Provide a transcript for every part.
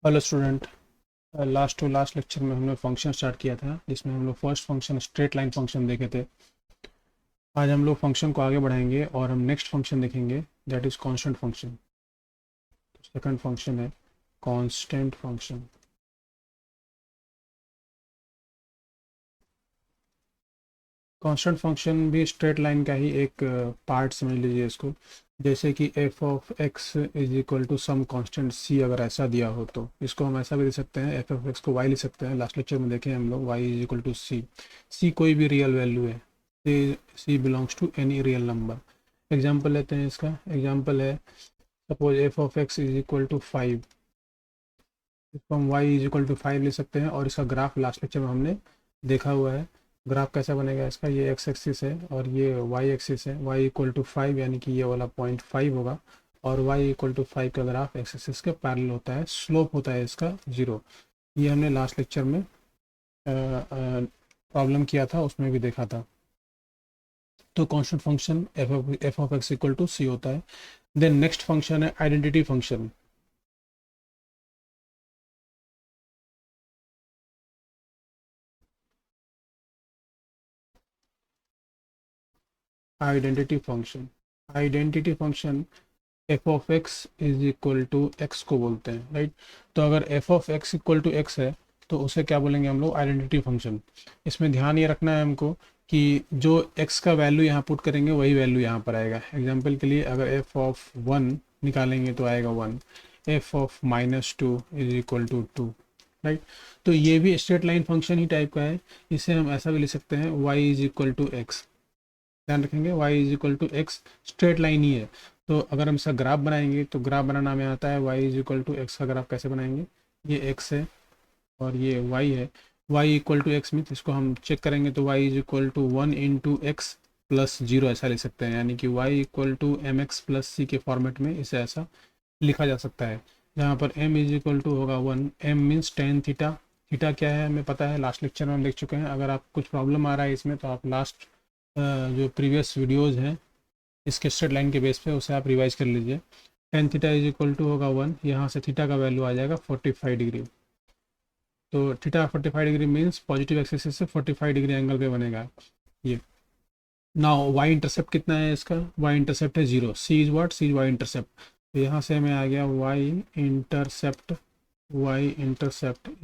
Hello student. Last to last lecture में हमने function start किया था जिसमें हम लोग first function straight line function देखे थे। आज हम लोग फंक्शन को आगे बढ़ाएंगे और हम नेक्स्ट फंक्शन देखेंगे that is constant function. Second function है कांस्टेंट फंक्शन। कांस्टेंट फंक्शन भी स्ट्रेट लाइन का ही एक पार्ट समझ लीजिए इसको। जैसे कि F of x is equal to some constant C, अगर ऐसा दिया हो तो इसको हम ऐसा भी दे सकते हैं, एफ ऑफ एक्स को वाई लिख सकते हैं। लास्ट लेक्चर में देखें हम लोग Y is equal to C. C कोई भी रियल वैल्यू है, C belongs to any real number. Example लेते हैं, इसका एग्जाम्पल है suppose F of x is equal to 5। इसको हम वाई इज इक्वल टू 5 लिख सकते हैं और इसका ग्राफ लास्ट लेक्चर में हमने देखा हुआ है। ग्राफ कैसा बनेगा इसका, ये एक्स एक्सिस है और ये वाई एक्सिस है। वाई इक्वल टू 5 यानी कि ये वाला 0.5 होगा और वाई इक्वल टू 5 का ग्राफ एक्स एक्सिस के पैरेलल होता है, स्लोप होता है इसका 0। ये हमने लास्ट लेक्चर में प्रॉब्लम किया था, उसमें भी देखा था। तो constant function F of x equal to C होता है। देन नेक्स्ट फंक्शन है identity function. Identity function F of x is equal to X को बोलते हैं, राइट। तो अगर F of x equal to X है तो उसे क्या बोलेंगे हम लोग, आइडेंटिटी फंक्शन। इसमें ध्यान ये रखना है हमको कि जो एक्स का वैल्यू यहाँ पुट करेंगे वही वैल्यू यहाँ पर आएगा। एग्जाम्पल के लिए अगर एफ ऑफ 1 निकालेंगे तो आएगा 1। F of -2 is equal to 2, right. तो ये भी स्ट्रेट लाइन फंक्शन ही टाइप का है। इसे हम ऐसा भी लिख सकते हैं Y is equal to X. ध्यान रखेंगे y is equal to X straight line ही है। तो अगर हम इसका ग्राफ बनाएंगे तो ग्राफ बनाना हमें आता है। y is equal to x का ग्राफ कैसे बनाएंगे, ये x है और ये y है। y equal to X means इसको हम चेक करेंगे तो y is equal to 1 into X plus 0 ऐसा लिख सकते हैं, यानी कि y equal to M X plus C के फॉर्मेट में इसे ऐसा लिखा जा सकता है, जहाँ पर m इज इक्वल टू होगा 1। m means tan theta. Theta क्या है हमें पता है, लास्ट लेक्चर में हम देख चुके हैं। अगर आप कुछ प्रॉब्लम आ रहा है इसमें तो आप लास्ट जो प्रीवियस वीडियोस हैं इसके स्ट्रेट लाइन के बेस पे उसे आप रिवाइज कर लीजिए। Tan theta is equal to होगा 1, यहाँ से थीटा का वैल्यू आ जाएगा 45 डिग्री। तो theta 45 degree means positive axis से 45 डिग्री एंगल पे बनेगा ये। नाउ वाई इंटरसेप्ट कितना है इसका, वाई इंटरसेप्ट है 0। C is what, C is Y intercept. तो यहाँ से हमें आ गया Y intercept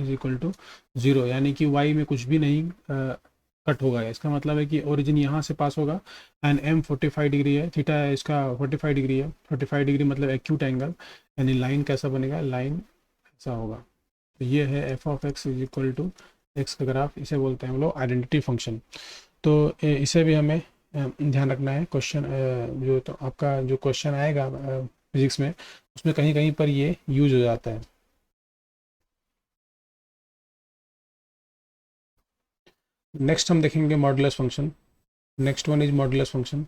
is equal to 0, यानी कि वाई में कुछ भी नहीं कट होगा। इसका मतलब है कि ओरिजिन यहाँ से पास होगा एंड एम 45 डिग्री है, थीटा है इसका 45 डिग्री है। 45 डिग्री मतलब एक्यूट एंगल, यानी लाइन कैसा बनेगा, लाइन ऐसा होगा। तो ये है f of x is equal to x का ग्राफ, इसे बोलते हैं हम लोग आइडेंटिटी फंक्शन। तो इसे भी हमें ध्यान रखना है। क्वेश्चन जो तो आपका जो क्वेश्चन आएगा फिजिक्स में उसमें कहीं कहीं पर ये यूज हो जाता है। नेक्स्ट हम देखेंगे modulus function. Next one is modulus function.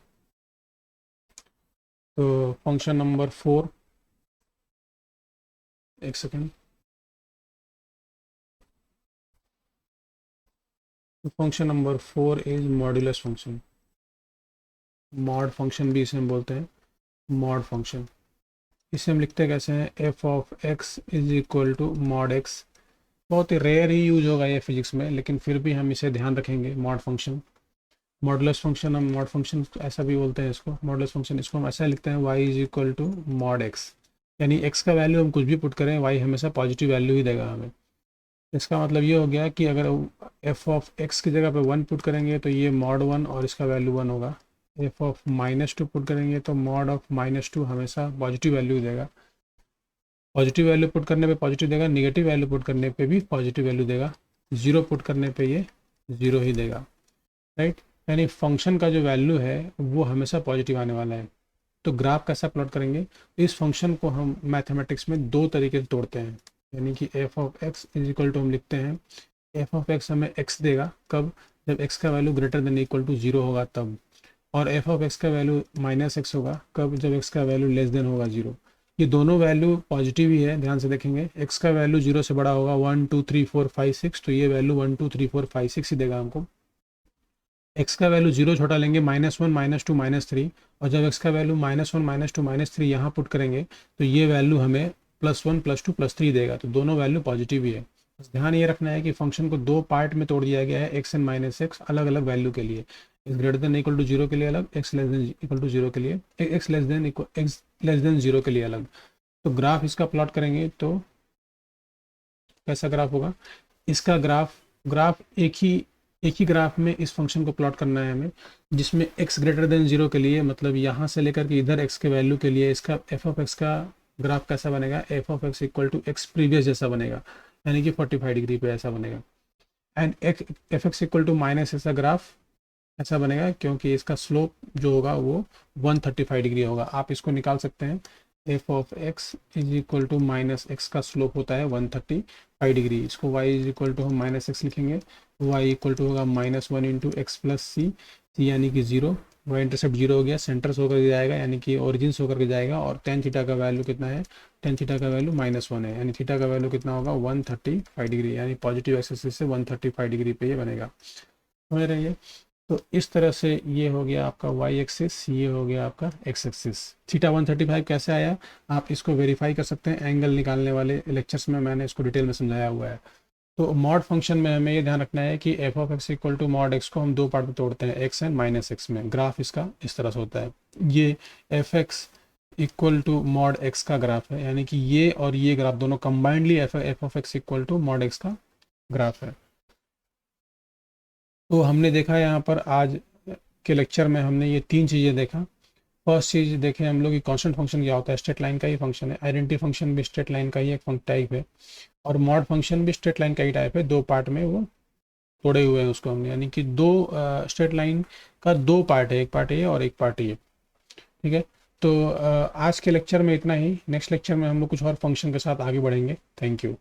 तो फंक्शन नंबर 4, एक second. Function number 4 is modulus function. Mod function भी इसे हम बोलते हैं, मॉड फंक्शन। इसे हम लिखते कैसे हैं, F of x is equal to mod x. बहुत ही रेयर ही यूज होगा ये फिजिक्स में, लेकिन फिर भी हम इसे ध्यान रखेंगे। मॉड फंक्शन, मॉडुलस फंक्शन, हम मॉड फंक्शन ऐसा भी बोलते हैं इसको, मॉडुलस फंक्शन। इसको हम ऐसा लिखते हैं Y is equal to mod x, यानी एक्स का वैल्यू हम कुछ भी पुट करें वाई हमेशा पॉजिटिव वैल्यू ही देगा हमें। इसका मतलब ये हो गया कि अगर एफ ऑफ एक्स की जगह पे 1 पुट करेंगे तो ये मॉड 1 और इसका वैल्यू 1 होगा। एफ ऑफ -2 पुट करेंगे तो मॉड ऑफ -2 हमेशा पॉजिटिव वैल्यू देगा। पॉजिटिव वैल्यू पुट करने पे पॉजिटिव देगा, निगेटिव वैल्यू पुट करने पे भी पॉजिटिव वैल्यू देगा, 0 पुट करने पे ये 0 ही देगा, राइट। यानी फंक्शन का जो वैल्यू है वो हमेशा पॉजिटिव आने वाला है। तो ग्राफ कैसा प्लॉट करेंगे, इस फंक्शन को हम मैथमेटिक्स में दो तरीके से तोड़ते हैं। यानी कि F of x is equal to हम लिखते हैं, एफ ऑफ एक्स हमें एक्स देगा कब, जब एक्स का value greater than equal to 0 होगा तब। और एफ ऑफ एक्स का वैल्यू -x होगा कब, जब एक्स का वैल्यू लेस देन होगा 0। ये दोनों वैल्यू पॉजिटिव ही है, ध्यान से देखेंगे। एक्स का वैल्यू 0 से बड़ा होगा 1 2 3 4 5 6, तो ये वैल्यू 1 2 3 4 5 6 ही देगा हमको। एक्स का वैल्यू 0 छोटा लेंगे, -1 -2 -3, और जब एक्स का वैल्यू -1 -2 -3 यहाँ पुट करेंगे तो ये वैल्यू हमें +1 +2 +3 देगा, तो दोनों वैल्यू पॉजिटिव ही है। बस ध्यान ये रखना है कि फंक्शन को दो पार्ट में तोड़ दिया गया है, एक्स एन माइनस एक्स अलग अलग वैल्यू के लिए, x greater than equal to zero के लिए अलग, x less than equal to zero के लिए, एक्स लेस देन जीरो के लिए अलग। तो ग्राफ इसका प्लॉट करेंगे तो कैसा ग्राफ होगा इसका? ग्राफ एक ही ग्राफ में इस फंक्शन को प्लॉट करना है हमें, जिसमें x ग्रेटर देन जीरो के लिए, मतलब यहाँ से लेकर के इधर x के वैल्यू के लिए इसका एफ ऑफ एक्स का ग्राफ कैसा बनेगा? F of x equal to x previous जैसा बनेगा, यानी कि 45 डिग्री पे ऐसा बनेगा। And f x equal to minus ऐसा ग्राफ ऐसा बनेगा, क्योंकि इसका स्लोप जो होगा वो 135 डिग्री होगा। आप इसको निकाल सकते हैं, F of x is equal to minus x का स्लोप होता है 135 डिग्री। इसको y इज इक्वल टू हम माइनस एक्स लिखेंगे, y इक्वल टू होगा -1 इंटू एक्स प्लस सी यानी कि 0, y इंटरसेप्ट 0 हो गया, सेंटर से होकर के जाएगा यानी कि ओरिजिन से होकर के जाएगा, और टेन थीटा का वैल्यू कितना है? टेन थीटा का वैल्यू -1 है, यानी थीटा का वैल्यू कितना होगा? 135 डिग्री, यानी पॉजिटिव एक्सिस से 135 डिग्री पे ये बनेगा। समझ रहे हैं? तो इस तरह से ये हो गया आपका y एक्सिस, ये हो गया आपका x एक्सिस। थीटा 135 कैसे आया? आप इसको वेरीफाई कर सकते हैं, एंगल निकालने वाले लेक्चर्स में मैंने इसको डिटेल में समझाया हुआ है। तो मॉड फंक्शन में हमें ये ध्यान रखना है कि F of x equal to mod x को हम दो पार्ट में तोड़ते हैं, एक्स एंड माइनस एक्स में। ग्राफ इसका इस तरह से होता है, ये f x equal to mod x का ग्राफ है, यानी कि ये और ये ग्राफ दोनों combinedly f of x equal to mod x का ग्राफ है। तो हमने देखा यहाँ पर आज के लेक्चर में हमने ये तीन चीज़ें देखा। फर्स्ट चीज़ देखें हम लोग कि कांस्टेंट फंक्शन क्या होता है, स्ट्रेट लाइन का ही फंक्शन है। आइडेंटिटी फंक्शन भी स्ट्रेट लाइन का ही एक टाइप है, और मॉड फंक्शन भी स्ट्रेट लाइन का ही टाइप है, दो पार्ट में वो तोड़े हुए हैं उसको हमने, यानी कि दो स्ट्रेट लाइन का दो पार्ट है, एक पार्ट ये और एक पार्ट ये। ठीक है, तो आज के लेक्चर में इतना ही। नेक्स्ट लेक्चर में हम लोग कुछ और फंक्शन के साथ आगे बढ़ेंगे। Thank you.